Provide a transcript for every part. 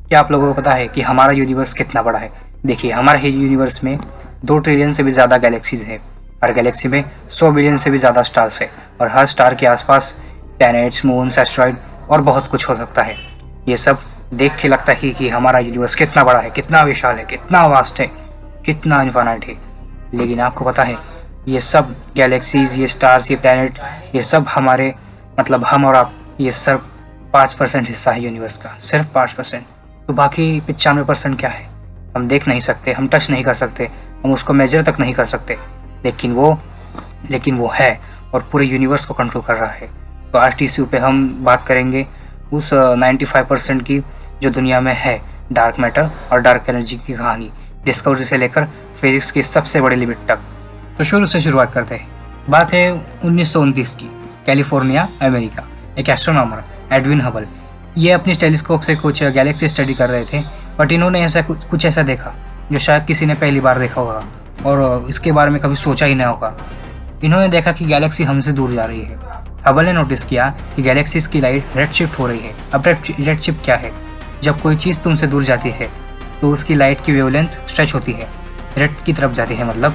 क्या आप लोगों को पता है कि हमारा यूनिवर्स कितना बड़ा है? देखिए, हमारे यूनिवर्स में 2 ट्रिलियन से भी ज़्यादा गैलेक्सीज हैं। हर गैलेक्सी में 100 बिलियन से भी ज़्यादा स्टार्स है और हर स्टार के आसपास प्लैनेट्स, मून्स, एस्ट्रॉइड और बहुत कुछ हो सकता है। ये सब देख के लगता है कि हमारा यूनिवर्स कितना बड़ा है, कितना विशाल है, कितना वास्ट है, कितना इनफाइनाइट है। लेकिन आपको पता है, ये सब गैलेक्सीज, ये स्टार्स, ये प्लैनेट, ये सब हमारे मतलब हम और आप, ये सिर्फ 5% हिस्सा है यूनिवर्स का, सिर्फ 5%। तो बाकी 95% क्या है? हम देख नहीं सकते, हम टच नहीं कर सकते, हम उसको मेजर तक नहीं कर सकते, लेकिन वो है और पूरे यूनिवर्स को कंट्रोल कर रहा है। तो आज TCU पे हम बात करेंगे उस 95% की जो दुनिया में है, डार्क मैटर और डार्क एनर्जी की कहानी, डिस्कवरी से लेकर फिजिक्स की सबसे बड़ी लिमिट तक। तो शुरू से शुरुआत करते हैं। बात है 1929 की, कैलिफोर्निया, अमेरिका। एक एस्ट्रोनॉमर एडविन हबल, ये अपनी टेलीस्कोप से कुछ गैलेक्सी स्टडी कर रहे थे, बट इन्होंने कुछ ऐसा देखा जो शायद किसी ने पहली बार देखा होगा और इसके बारे में कभी सोचा ही नहीं होगा। इन्होंने देखा कि गैलेक्सी हमसे दूर जा रही है। हबल ने नोटिस किया कि गैलेक्सीज की लाइट रेड शिफ्ट हो रही है। अब रेड शिफ्ट क्या है? जब कोई चीज़ तुमसे दूर जाती है तो उसकी लाइट की वेवलेंथ स्ट्रेच होती है, रेड की तरफ जाती है, मतलब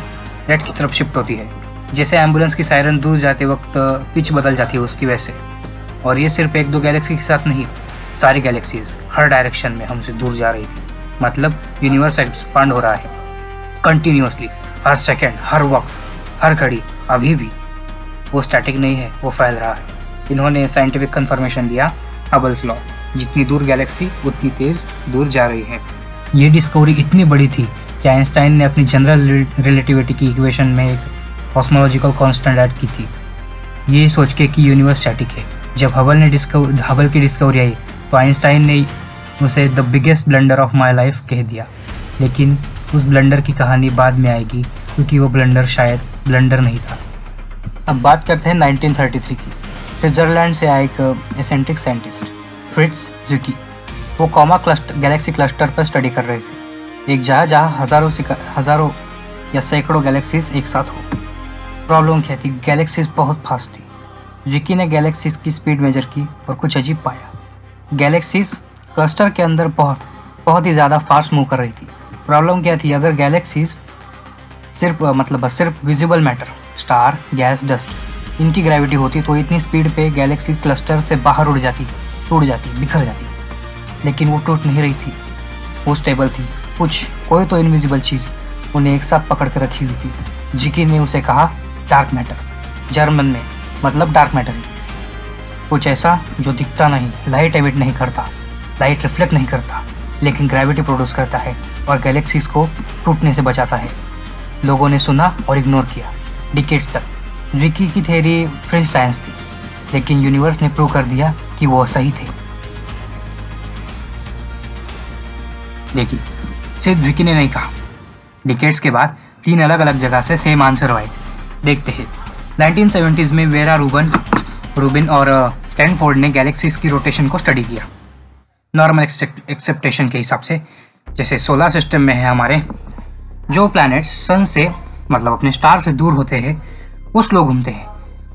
रेड की तरफ शिफ्ट होती है। जैसे एम्बुलेंस की सायरन दूर जाते वक्त पिच बदल जाती है उसकी वजह से। और ये सिर्फ 1-2 गैलेक्सी के साथ नहीं, सारी गैलेक्सीज हर डायरेक्शन में हमसे दूर जा रही थी। मतलब यूनिवर्स एक्सपांड हो रहा है कंटिन्यूसली, हर सेकेंड, हर वक्त, हर घड़ी। अभी भी वो स्टैटिक नहीं है, वो फैल रहा है। इन्होंने साइंटिफिक कंफर्मेशन दिया, हबल्स लॉ। जितनी दूर गैलेक्सी उतनी तेज दूर जा रही है। ये डिस्कवरी इतनी बड़ी थी कि आइंस्टाइन ने अपनी जनरल रिलेटिविटी की इक्वेशन में एक कॉस्मोलॉजिकल कांस्टेंट ऐड की थी, ये सोच के कि यूनिवर्स स्टैटिक है। जब हबल की डिस्कवरी आई तो आइंस्टाइन ने उसे the biggest blunder of my life कह दिया। लेकिन उस ब्लंडर की कहानी बाद में आएगी, क्योंकि वो ब्लंडर शायद ब्लंडर नहीं था। अब बात करते हैं 1933 की। स्विट्जरलैंड से आए एक एसेंट्रिक साइंटिस्ट फ्रिट्ज ज़ुकी, वो कॉमा गैलेक्सी क्लस्टर पर स्टडी कर रहे थे। एक जहाँ हज़ारों या सैकड़ों गैलेक्सीज एक साथ हो। प्रॉब्लम क्या थी? गैलेक्सीज बहुत फास्ट थी। ज़ुकी ने गैलेक्सीज की स्पीड मेजर की और कुछ अजीब पाया। गैलेक्सीज क्लस्टर के अंदर बहुत ही ज़्यादा फास्ट मूव कर रही थी। प्रॉब्लम क्या थी? अगर गैलेक्सीज सिर्फ visible matter, star, gas, dust, इनकी ग्रेविटी होती तो इतनी स्पीड पे गैलेक्सी क्लस्टर से बाहर उड़ जाती, टूट जाती, बिखर जाती। लेकिन वो टूट नहीं रही थी, वो स्टेबल थी। कोई तो इनविजिबल चीज़ उन्हें एक साथ पकड़ कर रखी हुई थी। जिकी ने उसे कहा डार्क मैटर, जर्मन में मतलब डार्क मैटर। कुछ ऐसा जो दिखता नहीं, लाइट एमिट नहीं करता, लाइट रिफ्लेक्ट नहीं करता, लेकिन ग्रेविटी प्रोड्यूस करता है और गैलेक्सीज को टूटने से बचाता है। लोगों ने सुना और इग्नोर किया डिकेड्स तक। ज़ुकी की थ्योरी फ्रिंज साइंस थी, लेकिन यूनिवर्स ने प्रूव कर दिया कि वो सही थे। देखिए, सिर्फ ज़ुकी ने नहीं कहा। डिकेड्स के बाद 3 अलग अलग जगह से सेम आंसर आए। देखते हैं। 1970s में वेरा रूबिन और टेनफोर्ड ने गैलेक्सीज की रोटेशन को स्टडी किया नॉर्मल एक्सेप्टेशन के हिसाब से। जैसे सोलर सिस्टम में है हमारे, जो प्लैनेट्स सन से मतलब अपने स्टार से दूर होते हैं वो स्लो घूमते हैं,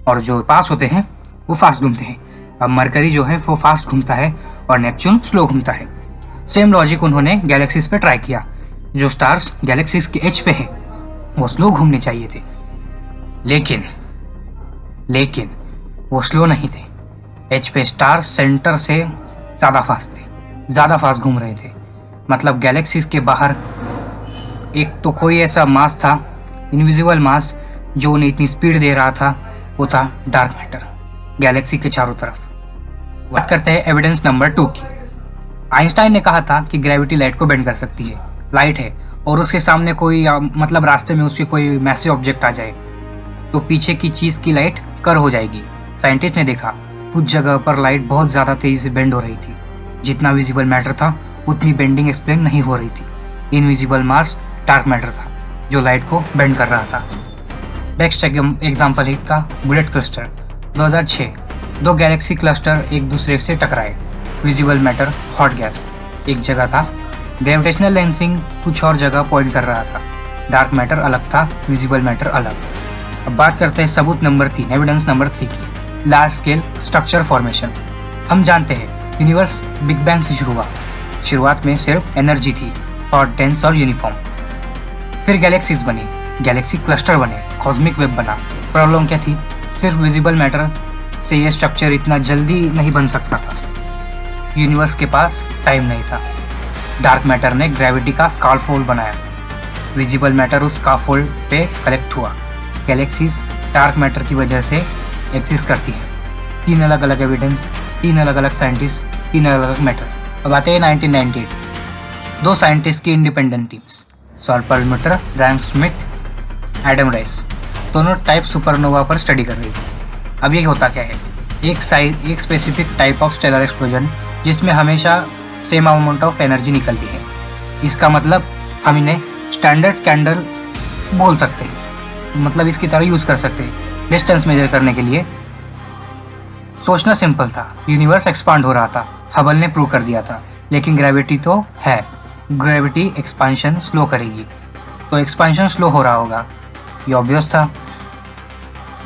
और जो पास होते हैं वो फास्ट घूमते हैं। अब मरकरी जो है वो फास्ट घूमता है और नेपच्यून स्लो घूमता है। सेम लॉजिक उन्होंने गैलेक्सीज पे ट्राई किया। जो स्टार्स गैलेक्सीज के एज पे है वो स्लो घूमने चाहिए थे, लेकिन वो स्लो नहीं थे। एच पे स्टार सेंटर से ज़्यादा फास्ट घूम रहे थे। मतलब गैलेक्सीज के बाहर एक तो कोई ऐसा मास था, इनविजिबल मास, जो उन्हें इतनी स्पीड दे रहा था, वो था डार्क मैटर गैलेक्सी के चारों तरफ। बात करते हैं एविडेंस नंबर 2 की। आइंस्टाइन ने कहा था कि ग्रेविटी लाइट को बेंड कर सकती है। लाइट है और उसके सामने कोई मतलब रास्ते में उसके कोई मैसिव ऑब्जेक्ट आ जाए तो पीछे की चीज़ की लाइट कर हो जाएगी। साइंटिस्ट ने देखा कुछ जगह पर लाइट बहुत ज़्यादा तेज़ी से बेंड हो रही थी। जितना विजिबल मैटर था उतनी बेंडिंग एक्सप्लेन नहीं हो रही थी। इनविजिबल मास डार्क मैटर था जो लाइट को बेंड कर रहा था। बेस्ट एग्जाम्पल है इसका बुलेट क्लस्टर। 2006 2 गैलेक्सी क्लस्टर एक दूसरे से टकराए। विजिबल मैटर, हॉट गैस एक जगह था, ग्रेविटेशनल लेंसिंग कुछ और जगह पॉइंट कर रहा था। डार्क मैटर अलग था, विजिबल मैटर अलग। अब बात करते हैं सबूत नंबर 3, एविडेंस नंबर 3 की, लार्ज स्केल स्ट्रक्चर फॉर्मेशन। हम जानते हैं यूनिवर्स बिग बैंग से शुरू हुआ, शुरुआत में सिर्फ एनर्जी थी और डेंस और यूनिफॉर्म। फिर गैलेक्सीज बनी, गैलेक्सी क्लस्टर बने, कॉस्मिक वेब बना। प्रॉब्लम क्या थी? सिर्फ विजिबल मैटर से ये स्ट्रक्चर इतना जल्दी नहीं बन सकता था। यूनिवर्स के पास टाइम नहीं था। डार्क मैटर ने ग्रेविटी का स्काफोल्ड बनाया, विजिबल मैटर उस स्काफोल्ड पे कलेक्ट हुआ। गैलेक्सीज डार्क मैटर की वजह से एग्जिस्ट करती है। 3 अलग अलग एविडेंस, 3 अलग अलग साइंटिस्ट, 3 अलग अलग मैटर। अब आते हैं 1998। 2 साइंटिस्ट की independent teams, Saul Perlmutter, Brian Smith, Adam Riess, दोनों टाइप सुपरनोवा पर स्टडी कर रही थी। अब ये होता क्या है? एक specific type of stellar explosion जिसमें हमेशा सेम अमाउंट ऑफ एनर्जी निकलती है। इसका मतलब हम इन्हें स्टैंडर्ड कैंडल बोल सकते हैं, मतलब इसकी तरह यूज़ कर सकते हैं डिस्टेंस मेजर करने के लिए। सोचना सिंपल था, यूनिवर्स एक्सपांड हो रहा था, हबल ने प्रूव कर दिया था, लेकिन ग्रेविटी तो है, ग्रेविटी एक्सपांशन स्लो करेगी, तो एक्सपांशन स्लो हो रहा होगा, ये ऑब्वियस था।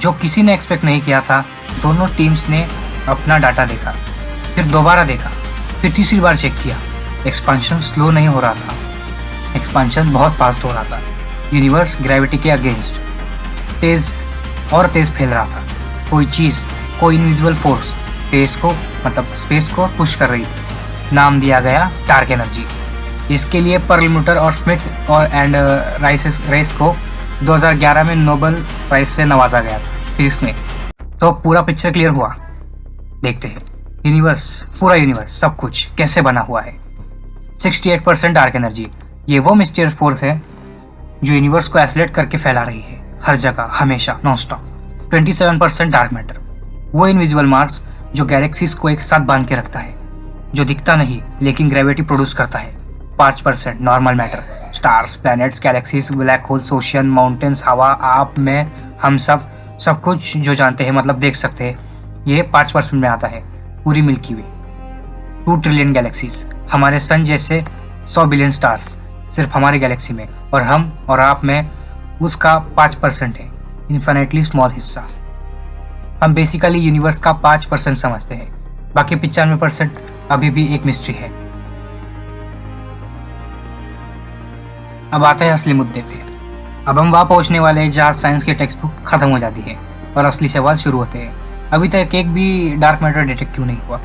जो किसी ने एक्सपेक्ट नहीं किया था। दोनों टीम्स ने अपना डाटा देखा, फिर दोबारा देखा, फिर तीसरी बार चेक किया। एक्सपांशन स्लो नहीं हो रहा था, एक्सपांशन बहुत फास्ट हो रहा था। यूनिवर्स ग्रेविटी के अगेंस्ट तेज और तेज फैल रहा था। कोई चीज़, कोई इनविजिबल फोर्स स्पेस को पुश कर रही थी। नाम दिया गया डार्क एनर्जी। इसके लिए परलमुटर और स्मिथ और राइस को 2011 में नोबेल प्राइज से नवाजा गया था फिजिक्स में। तो पूरा पिक्चर क्लियर हुआ। देखते हैं यूनिवर्स, पूरा यूनिवर्स, सब कुछ कैसे बना हुआ है। 68% डार्क एनर्जी, ये वो मिस्टीरियस फोर्स है जो यूनिवर्स को एसलेट करके फैला रही है, हर जगह, हमेशा, नॉन स्टॉप। 27% डार्क मैटर, वो इनविजिबल मास जो गैलेक्सीज को एक साथ बांध के रखता है, जो दिखता नहीं लेकिन ग्रेविटी प्रोड्यूस करता है। 5% normal matter, stars, planets, galaxies, black holes, ocean, mountains, हवा, आप, मैं, हम सब कुछ जो जानते हैं, मतलब देख सकते हैं, ये 5% में आता है। पूरी मिल्की वे, 2 ट्रिलियन गैलेक्सीज, हमारे सन जैसे 100 बिलियन स्टार्स सिर्फ हमारी गैलेक्सी में, और हम और आप में उसका 5% है, इन्फिनिटली स्मॉल हिस्सा। हम बेसिकली यूनिवर्स का 5% समझते हैं, बाकी 95% अभी भी एक मिस्ट्री है। अब आता है असली मुद्दे पे। अब हम वहाँ पहुँचने वाले हैं जहाँ साइंस की टेक्स्ट बुक खत्म हो जाती है और असली सवाल शुरू होते हैं। अभी तक एक भी डार्क मैटर डिटेक्ट क्यों नहीं हुआ?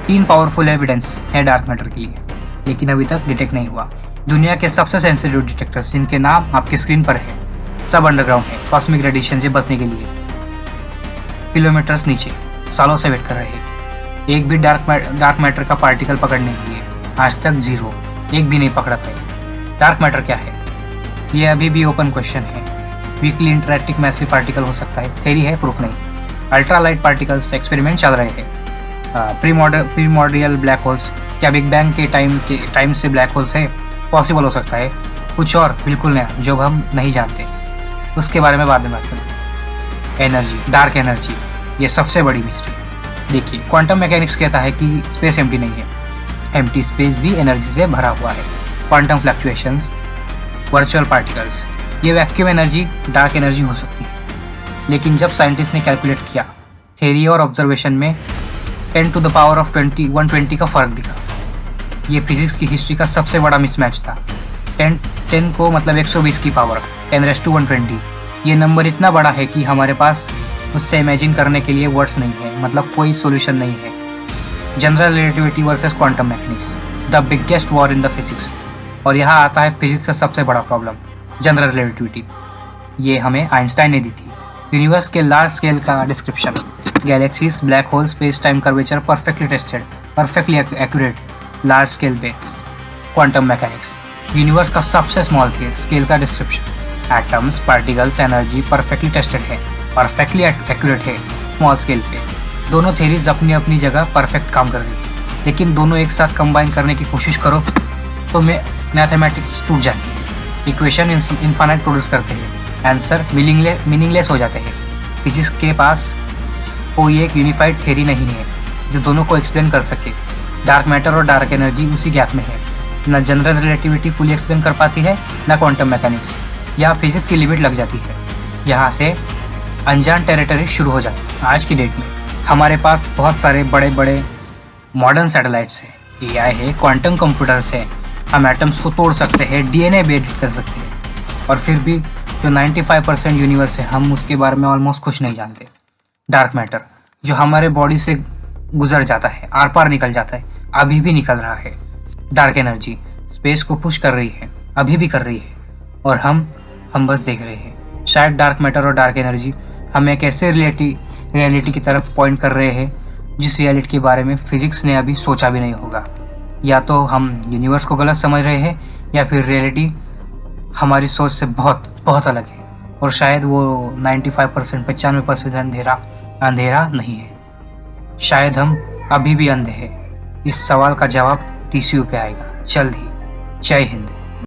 3 पावरफुल एविडेंस है डार्क मैटर के लिए, लेकिन अभी तक डिटेक्ट नहीं हुआ। दुनिया के सबसे सेंसिटिव डिटेक्टर्स, जिनके नाम आपकी स्क्रीन पर है, सब अंडरग्राउंड है, कॉस्मिक रेडिएशन से बचने के लिए किलोमीटर्स नीचे, सालों से वेट कर रहे हैं एक भी डार्क मैटर का पार्टिकल पकड़ने के लिए। आज तक 0, एक भी नहीं पकड़ा पाए। डार्क मैटर क्या है? ये अभी भी ओपन क्वेश्चन है। वीकली इंटरैक्टिव मैसिव पार्टिकल हो सकता है, थ्योरी है, प्रूफ नहीं। अल्ट्रा लाइट पार्टिकल्स, एक्सपेरिमेंट चल रहे हैं। प्रीमॉर्डियल ब्लैक होल्स, क्या बिग बैंग के टाइम से ब्लैक होल्स है? पॉसिबल हो सकता है। कुछ और बिल्कुल नया जो हम नहीं जानते, उसके बारे में बाद में बात करें। एनर्जी, डार्क एनर्जी, ये सबसे बड़ी मिस्ट्री। देखिए, क्वांटम मैकेनिक्स कहता है कि स्पेस एम्प्टी नहीं है, एम्प्टी स्पेस भी एनर्जी से भरा हुआ है। क्वांटम फ्लक्चुएशंस, वर्चुअल पार्टिकल्स, ये वैक्यूम एनर्जी, डार्क एनर्जी हो सकती है। लेकिन जब साइंटिस्ट ने कैलकुलेट किया, थ्योरी और ऑब्जर्वेशन में 10 to the power of 120 का फ़र्क दिखा। ये फिजिक्स की हिस्ट्री का सबसे बड़ा मिसमैच था। 10 को मतलब 120 की पावर, 10⁻120, ये नंबर इतना बड़ा है कि हमारे पास उससे इमेजिन करने के लिए वर्ड्स नहीं है, मतलब कोई सोल्यूशन नहीं है। General relativity versus quantum mechanics, the biggest war in the physics. और यहाँ आता है फिजिक्स का सबसे बड़ा प्रॉब्लम, जनरल रिलेटिविटी। ये हमें आइंस्टाइन ने दी थी। यूनिवर्स के लार्ज स्केल का description, galaxies, black hole, space time curvature perfectly tested, perfectly accurate large scale पे। क्वांटम मैकेनिक्स, यूनिवर्स का सबसे स्मॉल स्केल का description, atoms, particles, energy perfectly tested है, परफेक्टली एक्यूरेट है स्मॉल स्केल पे। दोनों थ्योरीज अपनी अपनी जगह परफेक्ट काम कर रही है, लेकिन दोनों एक साथ कंबाइन करने की कोशिश करो तो मैथमेटिक्स टूट जाती है। इक्वेशन इनफाइनाइट प्रोड्यूस करते हैं, आंसर मीनिंगलेस हो जाते हैं। फिजिक्स के पास कोई एक यूनिफाइड थ्योरी नहीं है जो दोनों को एक्सप्लेन कर सके। डार्क मैटर और डार्क एनर्जी उसी गैप में है। न जनरल रिलेटिविटी फुली एक्सप्लेन कर पाती है, न क्वांटम मैकेनिक्स। यहाँ फिजिक्स की लिमिट लग जाती है। यहाँ से अनजान टेरिटरी शुरू हो जाती है। आज की डेट में हमारे पास बहुत सारे बड़े बड़े मॉडर्न सैटेलाइट्स हैं, एआई है, क्वांटम कंप्यूटर्स है, हम एटम्स को तोड़ सकते हैं, डीएनए भी एडिट कर सकते हैं, और फिर भी जो 95% यूनिवर्स है हम उसके बारे में ऑलमोस्ट कुछ नहीं जानते। डार्क मैटर जो हमारे बॉडी से गुजर जाता है, आर पार निकल जाता है, अभी भी निकल रहा है। डार्क एनर्जी स्पेस को पुश कर रही है, अभी भी कर रही है, और हम बस देख रहे हैं। शायद डार्क मैटर और डार्क एनर्जी हमें एक ऐसे रियलिटी की तरफ पॉइंट कर रहे हैं जिस रियलिटी के बारे में फिजिक्स ने अभी सोचा भी नहीं होगा। या तो हम यूनिवर्स को गलत समझ रहे हैं, या फिर रियलिटी हमारी सोच से बहुत बहुत अलग है, और शायद वो 95% 95% अंधेरा नहीं है। शायद हम अभी भी अंधे हैं। इस सवाल का जवाब टीसीयू पे आएगा जल्द ही। जय हिंद।